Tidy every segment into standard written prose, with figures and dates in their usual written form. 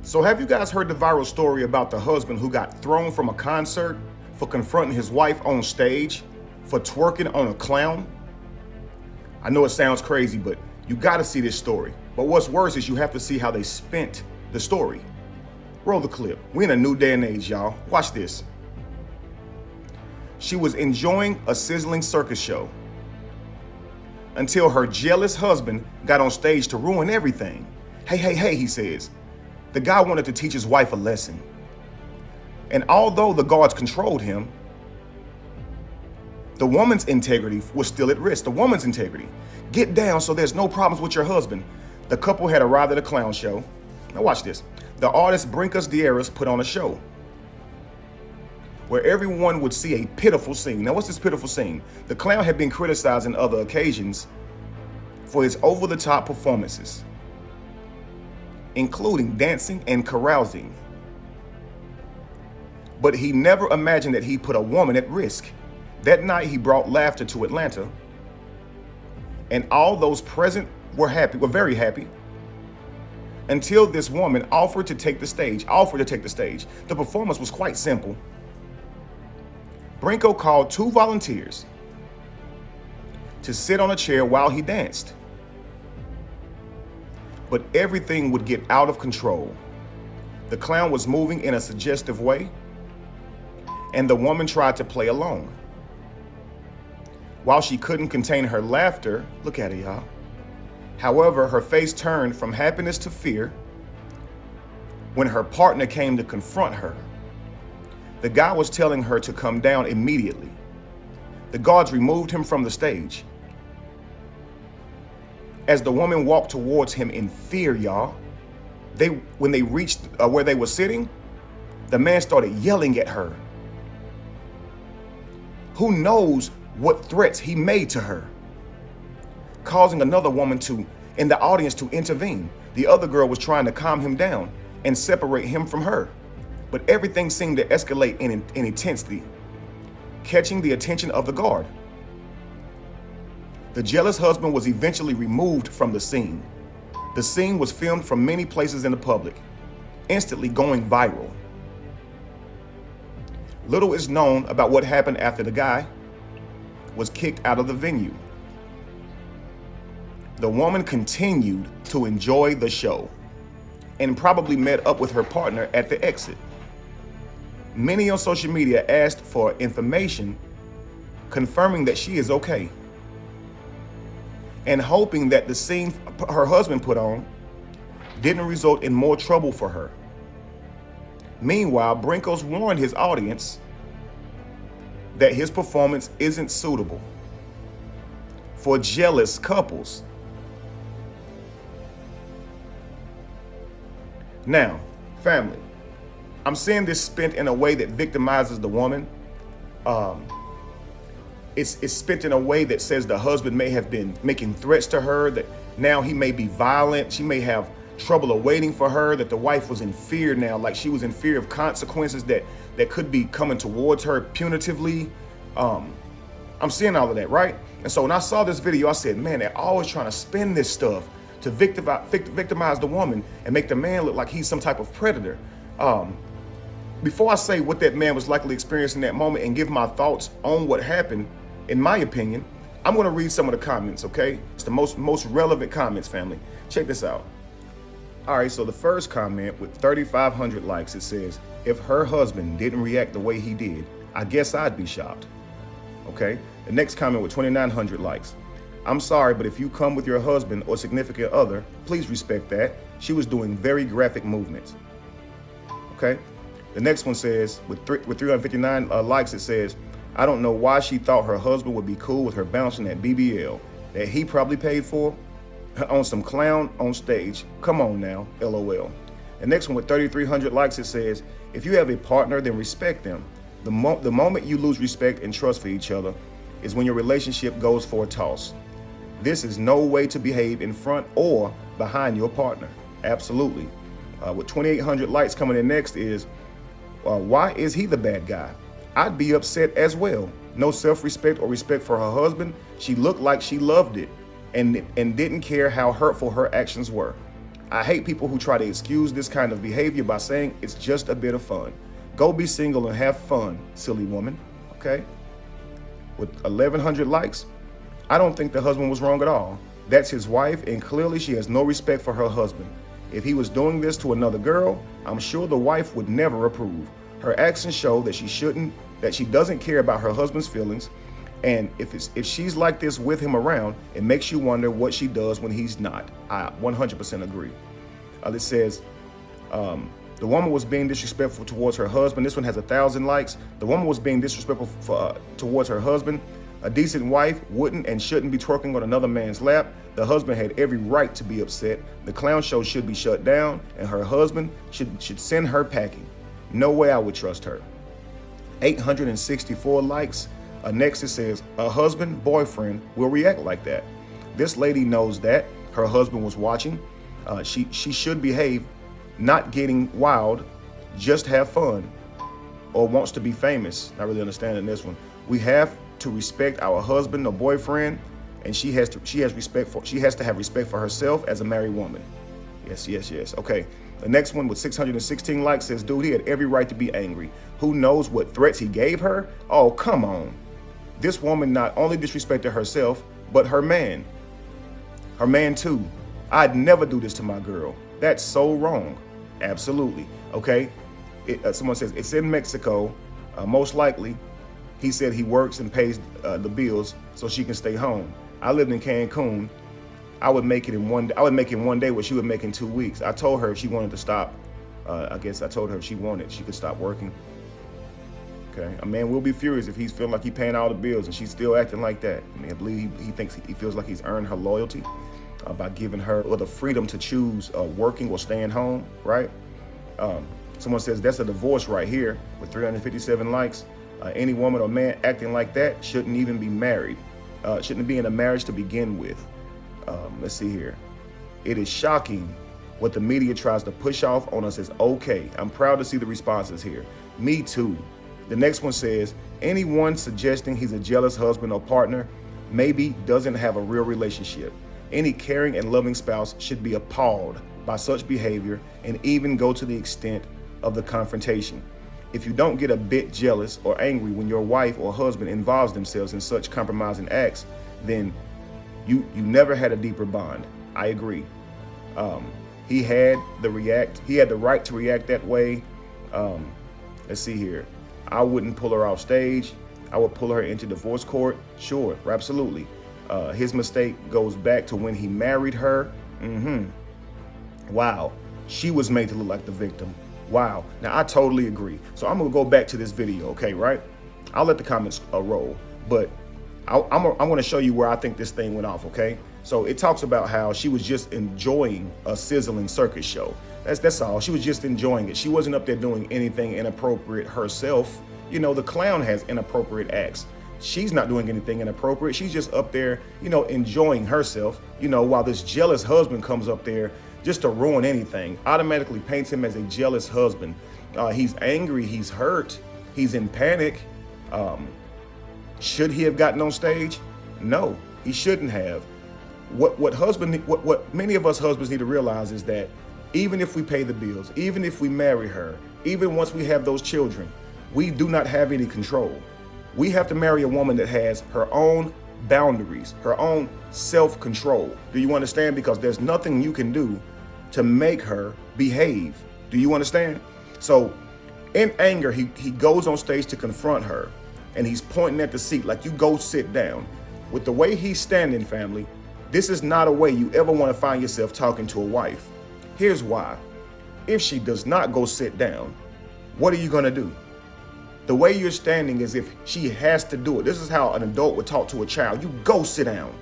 So have you guys heard the viral story about the husband who got thrown from a concert for confronting his wife on stage for twerking on a clown? I know it sounds crazy, but you gotta see this story. But what's worse is you have to see how they spent the story. Roll the clip. We're in a new day and age, y'all. Watch this. She was enjoying a sizzling circus show until her jealous husband got on stage to ruin everything. Hey, he says. The guy wanted to teach his wife a lesson. And although the guards controlled him, the woman's integrity was still at risk. The woman's integrity. Get down so there's no problems with your husband. The couple had arrived at a clown show. Now watch this. The artist Brinkus Dieras put on a show where everyone would see a pitiful scene. Now what's this pitiful scene? The clown had been criticized on other occasions for his over-the-top performances, including dancing and carousing. But he never imagined that he put a woman at risk. That night he brought laughter to Atlanta, and all those present were very happy, until this woman offered to take the stage. The performance was quite simple. Brinko called 2 volunteers to sit on a chair while he danced. But everything would get out of control. The clown was moving in a suggestive way, and the woman tried to play along. While she couldn't contain her laughter, look at it, y'all. However, her face turned from happiness to fear when her partner came to confront her. The guy was telling her to come down immediately. The guards removed him from the stage. As the woman walked towards him in fear, y'all, when they reached where they were sitting, the man started yelling at her. Who knows what threats he made to her, causing another woman in the audience to intervene. The other girl was trying to calm him down and separate him from her, but everything seemed to escalate in intensity, catching the attention of the guard. The jealous husband was eventually removed from the scene. The scene was filmed from many places in the public, instantly going viral. Little is known about what happened after the guy was kicked out of the venue. The woman continued to enjoy the show and probably met up with her partner at the exit. Many on social media asked for information confirming that she is okay, and hoping that the scene her husband put on didn't result in more trouble for her. Meanwhile, Brinkos warned his audience that his performance isn't suitable for jealous couples. Now, family, I'm seeing this spent in a way that victimizes the woman. It's spent in a way that says the husband may have been making threats to her, that now he may be violent, she may have trouble awaiting for her, that the wife was in fear now, like she was in fear of consequences that could be coming towards her punitively. I'm seeing all of that, right? And so when I saw this video, I said, man, they're always trying to spin this stuff to victimize the woman and make the man look like he's some type of predator. Before I say what that man was likely experiencing in that moment and give my thoughts on what happened, in my opinion, I'm gonna read some of the comments, okay? It's the most relevant comments, family. Check this out. All right, so the first comment with 3,500 likes, it says, if her husband didn't react the way he did, I guess I'd be shocked. Okay, the next comment with 2,900 likes. I'm sorry, but if you come with your husband or significant other, please respect that. She was doing very graphic movements. Okay, the next one says, with 359 likes, it says, I don't know why she thought her husband would be cool with her bouncing that BBL that he probably paid for on some clown on stage. Come on now, LOL. The next one with 3,300 likes, it says, if you have a partner, then respect them. The moment you lose respect and trust for each other is when your relationship goes for a toss. This is no way to behave in front or behind your partner. Absolutely. With 2,800 likes coming in next is, why is he the bad guy? I'd be upset as well. No self-respect or respect for her husband. She looked like she loved it and didn't care how hurtful her actions were. I hate people who try to excuse this kind of behavior by saying it's just a bit of fun. Go be single and have fun, silly woman, okay? With 1,100 likes, I don't think the husband was wrong at all. That's his wife, and clearly she has no respect for her husband. If he was doing this to another girl, I'm sure the wife would never approve. Her actions show that she doesn't care about her husband's feelings, and if she's like this with him around, it makes you wonder what she does when he's not. I 100% agree. It says, the woman was being disrespectful towards her husband. This one has 1,000 likes. The woman was being disrespectful towards her husband. A decent wife wouldn't and shouldn't be twerking on another man's lap. The husband had every right to be upset. The clown show should be shut down, and her husband should send her packing. No way I would trust her. 864 likes. Next it says, a husband, boyfriend will react like that. This lady knows that her husband was watching. She should behave, not getting wild, just have fun, or wants to be famous. Not really understanding this one. We have to respect our husband or boyfriend, and she has to have respect for herself as a married woman. Yes. Okay. The next one with 616 likes says, dude, he had every right to be angry. Who knows what threats he gave her? Oh, come on. This woman not only disrespected herself, but her man. Her man too. I'd never do this to my girl. That's so wrong. Absolutely. Okay. Someone says it's in Mexico. Most likely, he said he works and pays the bills so she can stay home. I lived in Cancun. I would make it in one day what she would make in 2 weeks. I told her if she wanted to stop. I told her if she wanted, she could stop working. Okay. A man will be furious if he's feeling like he's paying all the bills and she's still acting like that. I mean, I believe he feels like he's earned her loyalty by giving her the freedom to choose working or staying home, right? Someone says that's a divorce right here with 357 likes. Any woman or man acting like that shouldn't even be married. Shouldn't be in a marriage to begin with. Let's see here. It is shocking what the media tries to push off on us as okay. I'm proud to see the responses here. Me too. The next one says, anyone suggesting he's a jealous husband or partner maybe doesn't have a real relationship. Any caring and loving spouse should be appalled by such behavior and even go to the extent of the confrontation. If you don't get a bit jealous or angry when your wife or husband involves themselves in such compromising acts, then you never had a deeper bond. I agree. He had the right to react that way. Let's see here. I wouldn't pull her off stage. I would pull her into divorce court. Sure, absolutely. His mistake goes back to when he married her. Wow. She was made to look like the victim. Wow. Now, I totally agree. So I'm going to go back to this video, okay, right? I'll let the comments roll, but I'm going to show you where I think this thing went off, okay? So it talks about how she was just enjoying a sizzling circus show. That's all. She was just enjoying it. She wasn't up there doing anything inappropriate herself. You know, the clown has inappropriate acts. She's not doing anything inappropriate. She's just up there, enjoying herself, while this jealous husband comes up there just to ruin anything, automatically paints him as a jealous husband. He's angry, he's hurt, he's in panic. Should he have gotten on stage? No, he shouldn't have. What many of us husbands need to realize is that even if we pay the bills, even if we marry her, even once we have those children, we do not have any control. We have to marry a woman that has her own boundaries, her own self-control. Do you understand? Because there's nothing you can do to make her behave. Do you understand? So in anger, he goes on stage to confront her and he's pointing at the seat like, you go sit down. With the way he's standing, family, this is not a way you ever want to find yourself talking to a wife. Here's why. If she does not go sit down, what are you going to do? The way you're standing is if she has to do it. This is how an adult would talk to a child. You go sit down.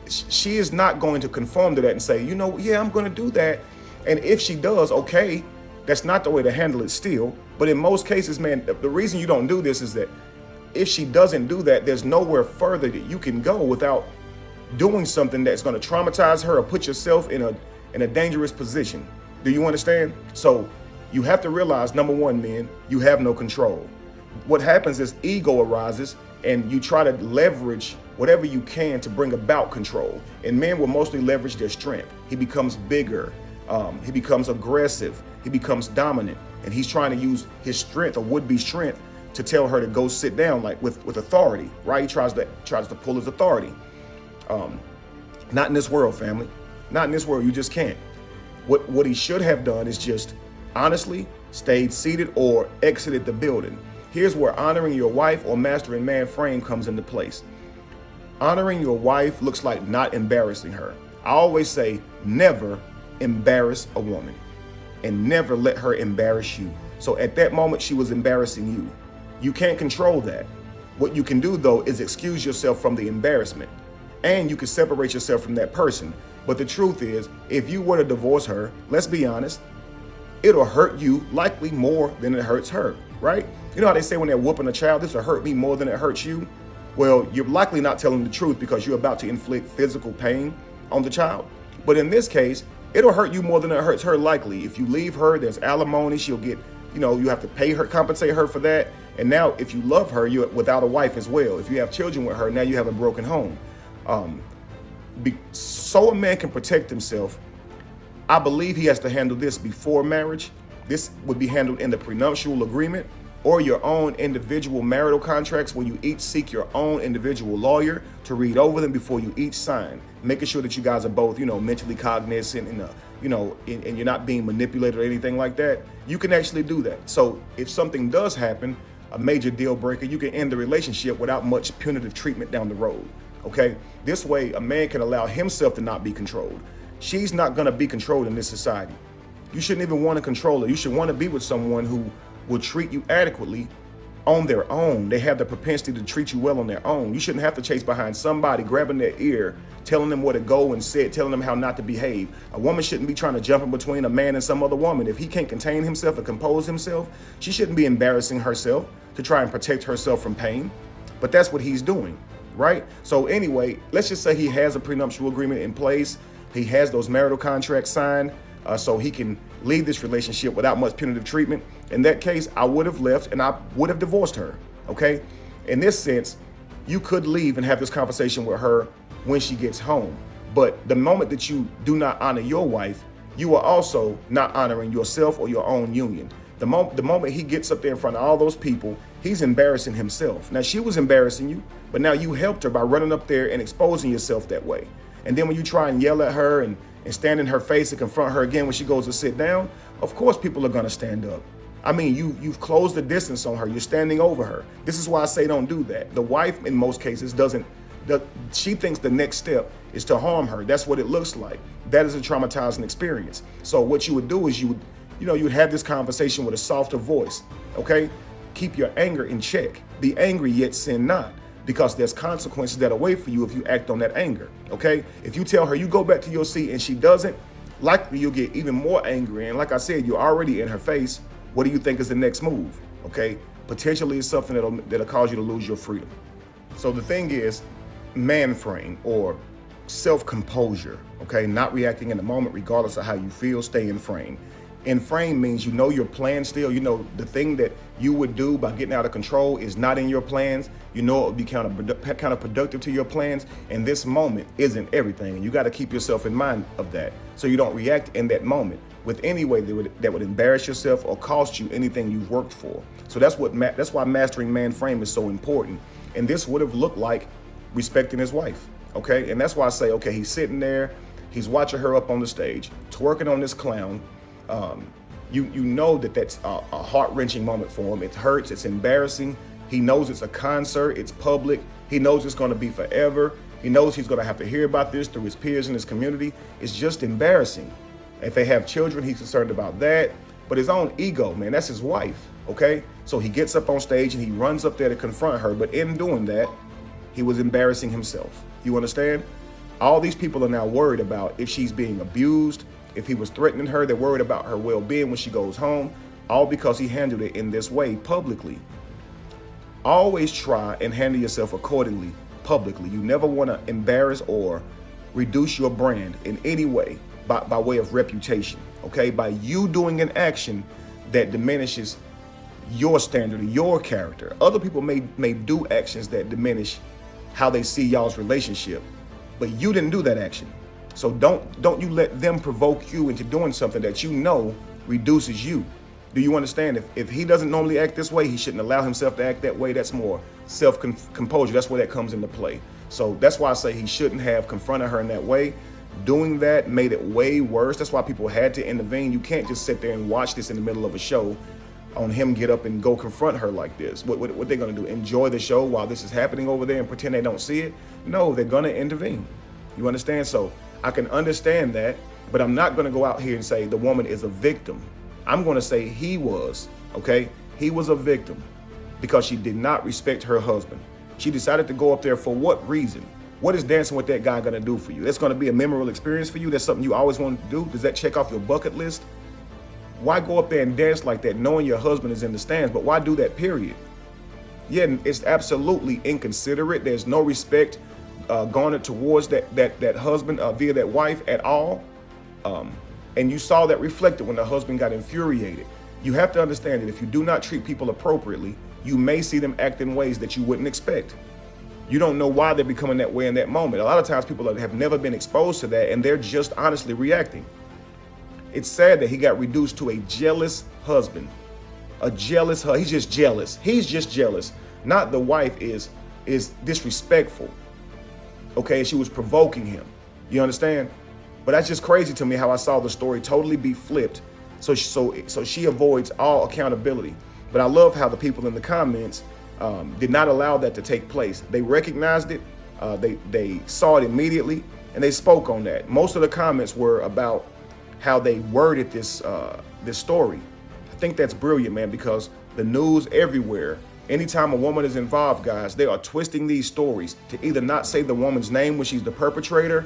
She is not going to conform to that and say, yeah, I'm going to do that. And if she does, okay, that's not the way to handle it still. But in most cases, man, the reason you don't do this is that if she doesn't do that, there's nowhere further that you can go without doing something that's going to traumatize her or put yourself in a dangerous position. Do you understand? So you have to realize, number one, men, you have no control. What happens is ego arises and you try to leverage whatever you can to bring about control. And men will mostly leverage their strength. He becomes bigger, he becomes aggressive, he becomes dominant, and he's trying to use his strength or would-be strength to tell her to go sit down, like with authority, right? He tries to pull his authority. Not in this world, family. Not in this world. You just can't. What he should have done is just honestly stayed seated or exited the building. Here's where honoring your wife or mastering man frame comes into place. Honoring your wife looks like not embarrassing her. I always say never embarrass a woman and never let her embarrass you. So at that moment, she was embarrassing you. You can't control that. What you can do, though, is excuse yourself from the embarrassment, and you can separate yourself from that person. But the truth is, if you were to divorce her, let's be honest, it'll hurt you likely more than it hurts her, right? You know how they say when they're whooping a child, this will hurt me more than it hurts you? Well, you're likely not telling the truth because you're about to inflict physical pain on the child. But in this case, it'll hurt you more than it hurts her likely. If you leave her, there's alimony, she'll get, you have to pay her, compensate her for that. And now if you love her, you're without a wife as well. If you have children with her, now you have a broken home. So a man can protect himself, I believe he has to handle this before marriage. This would be handled in the prenuptial agreement or your own individual marital contracts, where you each seek your own individual lawyer to read over them before you each sign, making sure that you guys are both, mentally cognizant and, and you're not being manipulated or anything like that. You can actually do that. So if something does happen, a major deal breaker, you can end the relationship without much punitive treatment down the road. Okay? This way, a man can allow himself to not be controlled. She's not going to be controlled in this society. You shouldn't even want to control her. You should want to be with someone who will treat you adequately on their own. They have the propensity to treat you well on their own. You shouldn't have to chase behind somebody, grabbing their ear, telling them where to go and say, telling them how not to behave. A woman shouldn't be trying to jump in between a man and some other woman. If he can't contain himself and compose himself, she shouldn't be embarrassing herself to try and protect herself from pain. But that's what he's doing, right? So anyway, let's just say he has a prenuptial agreement in place. He has those marital contracts signed, so he can leave this relationship without much punitive treatment. In that case, I would have left and I would have divorced her, okay? In this sense, you could leave and have this conversation with her when she gets home. But the moment that you do not honor your wife, you are also not honoring yourself or your own union. The moment he gets up there in front of all those people, he's embarrassing himself. Now, she was embarrassing you, but now you helped her by running up there and exposing yourself that way. And then when you try and yell at her and stand in her face and confront her again when she goes to sit down, of course people are going to stand up. I mean, you've closed the distance on her. You're standing over her. This is why I say don't do that. The wife, in most cases, she thinks the next step is to harm her. That's what it looks like. That is a traumatizing experience. So what you would do is you would have this conversation with a softer voice, okay? Keep your anger in check. Be angry, yet sin not, because there's consequences that await for you if you act on that anger, okay? If you tell her you go back to your seat and she doesn't, likely you'll get even more angry. And like I said, you're already in her face. What do you think is the next move, okay? Potentially it's something that'll cause you to lose your freedom. So the thing is, man frame or self-composure, okay? Not reacting in the moment regardless of how you feel, stay in frame. In frame means you know your plan still. The thing that you would do by getting out of control is not in your plans. It would be kind of productive to your plans. And this moment isn't everything. And you got to keep yourself in mind of that, so you don't react in that moment with any way that would embarrass yourself or cost you anything you've worked for. So that's why mastering man frame is so important. And this would have looked like respecting his wife, okay? And that's why I say, okay, he's sitting there, he's watching her up on the stage, twerking on this clown. You know that's a heart-wrenching moment for him. It hurts, it's embarrassing. He knows it's a concert, it's public. He knows it's gonna be forever. He knows he's gonna have to hear about this through his peers in his community. It's just embarrassing. If they have children, he's concerned about that. But his own ego, man, that's his wife, okay? So he gets up on stage and he runs up there to confront her. But in doing that, he was embarrassing himself. You understand? All these people are now worried about if she's being abused, if he was threatening her. They're worried about her well-being when she goes home, all because he handled it in this way publicly. Always try and handle yourself accordingly publicly. You never want to embarrass or reduce your brand in any way by way of reputation, okay? By you doing an action that diminishes your standard, your character. Other people may do actions that diminish how they see y'all's relationship. But you didn't do that action. So don't you let them provoke you into doing something that you know reduces you. Do you understand? If he doesn't normally act this way, he shouldn't allow himself to act that way. That's more self-composure. That's where that comes into play. So that's why I say he shouldn't have confronted her in that way. Doing that made it way worse. That's why people had to intervene. You can't just sit there and watch this in the middle of a show on him get up and go confront her like this. What they gonna do? Enjoy the show while this is happening over there and pretend they don't see it? No, they're gonna intervene. You understand? So I can understand that, but I'm not gonna go out here and say the woman is a victim. I'm gonna say he was, okay? He was a victim because she did not respect her husband. She decided to go up there for what reason? What is dancing with that guy gonna do for you? That's gonna be a memorable experience for you? That's something you always wanted to do? Does that check off your bucket list? Why go up there and dance like that knowing your husband is in the stands? But why do that, period? Yeah, it's absolutely inconsiderate. There's no respect garnered towards that husband via that wife at all. And you saw that reflected when the husband got infuriated. You have to understand that if you do not treat people appropriately, you may see them act in ways that you wouldn't expect. You don't know why they're becoming that way in that moment. A lot of times people have never been exposed to that and they're just honestly reacting. It's sad that he got reduced to a jealous husband. He's just jealous. He's just jealous. Not the wife is disrespectful. Okay, she was provoking him. You understand? But that's just crazy to me how I saw the story totally be flipped. So she avoids all accountability. But I love how the people in the comments did not allow that to take place. They recognized it. They saw it immediately and they spoke on that. Most of the comments were about how they worded this story. I think that's brilliant, man, because the news everywhere, anytime a woman is involved, guys, they are twisting these stories to either not say the woman's name when she's the perpetrator,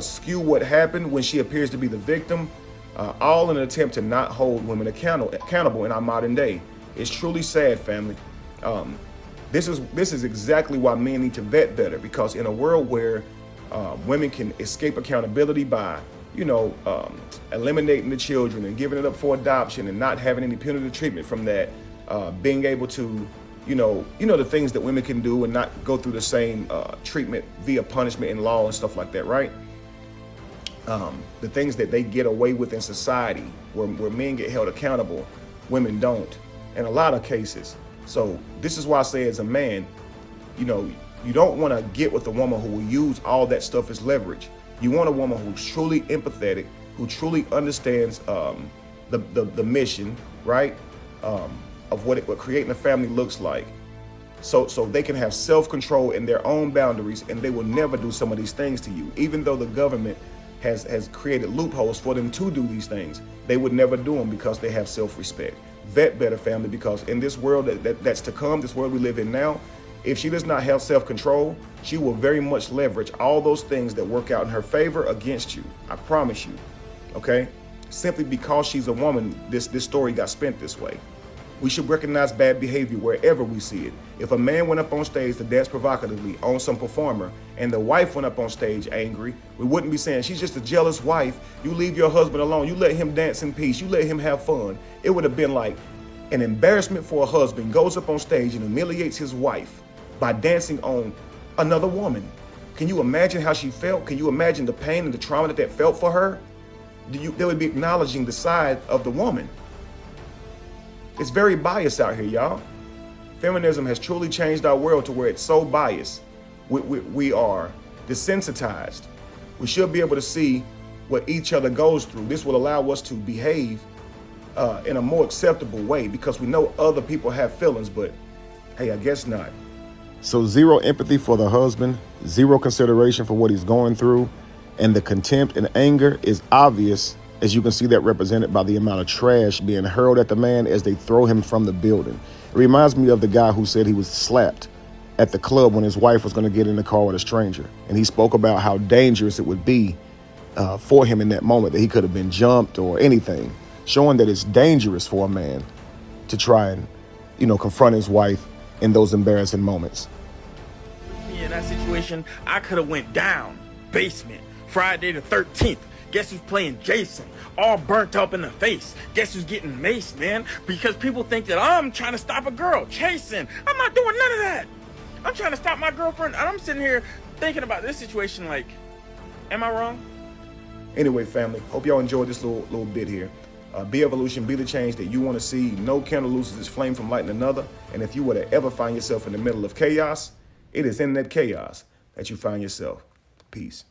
skew what happened when she appears to be the victim, all in an attempt to not hold women accountable in our modern day. It's truly sad, family. This is exactly why men need to vet better, because in a world where women can escape accountability by eliminating the children and giving it up for adoption and not having any punitive treatment from that, being able to, the things that women can do and not go through the same treatment via punishment in law and stuff like that, right? The things that they get away with in society where men get held accountable, women don't, in a lot of cases. So this is why I say as a man, you don't want to get with a woman who will use all that stuff as leverage. You want a woman who's truly empathetic, who truly understands the mission, right? Of what creating a family looks like. So they can have self-control in their own boundaries and they will never do some of these things to you. Even though the government has created loopholes for them to do these things, they would never do them because they have self-respect. Vet better, family, because in this world that's to come, this world we live in now, if she does not have self-control, she will very much leverage all those things that work out in her favor against you. I promise you, okay? Simply because she's a woman, this story got spent this way. We should recognize bad behavior wherever we see it. If a man went up on stage to dance provocatively on some performer and the wife went up on stage angry, we wouldn't be saying, she's just a jealous wife. You leave your husband alone. You let him dance in peace. You let him have fun. It would have been like an embarrassment for a husband goes up on stage and humiliates his wife by dancing on another woman. Can you imagine how she felt? Can you imagine the pain and the trauma that felt for her? They would be acknowledging the side of the woman. It's very biased out here, y'all. Feminism has truly changed our world to where it's so biased. We are desensitized. We should be able to see what each other goes through. This will allow us to behave in a more acceptable way because we know other people have feelings, but hey, I guess not. So zero empathy for the husband, zero consideration for what he's going through, and the contempt and anger is obvious, as you can see that represented by the amount of trash being hurled at the man as they throw him from the building. It reminds me of the guy who said he was slapped at the club when his wife was going to get in the car with a stranger. And he spoke about how dangerous it would be for him in that moment, that he could have been jumped or anything, showing that it's dangerous for a man to try and, confront his wife in those embarrassing moments. Me in that situation, I could have went down, basement, Friday the 13th. Guess who's playing Jason? All burnt up in the face. Guess who's getting maced, man? Because people think that I'm trying to stop a girl, chasing. I'm not doing none of that. I'm trying to stop my girlfriend, and I'm sitting here thinking about this situation like, am I wrong? Anyway, family, hope y'all enjoyed this little bit here. Be evolution, be the change that you want to see. No candle loses its flame from lighting another. And if you were to ever find yourself in the middle of chaos, it is in that chaos that you find yourself. Peace.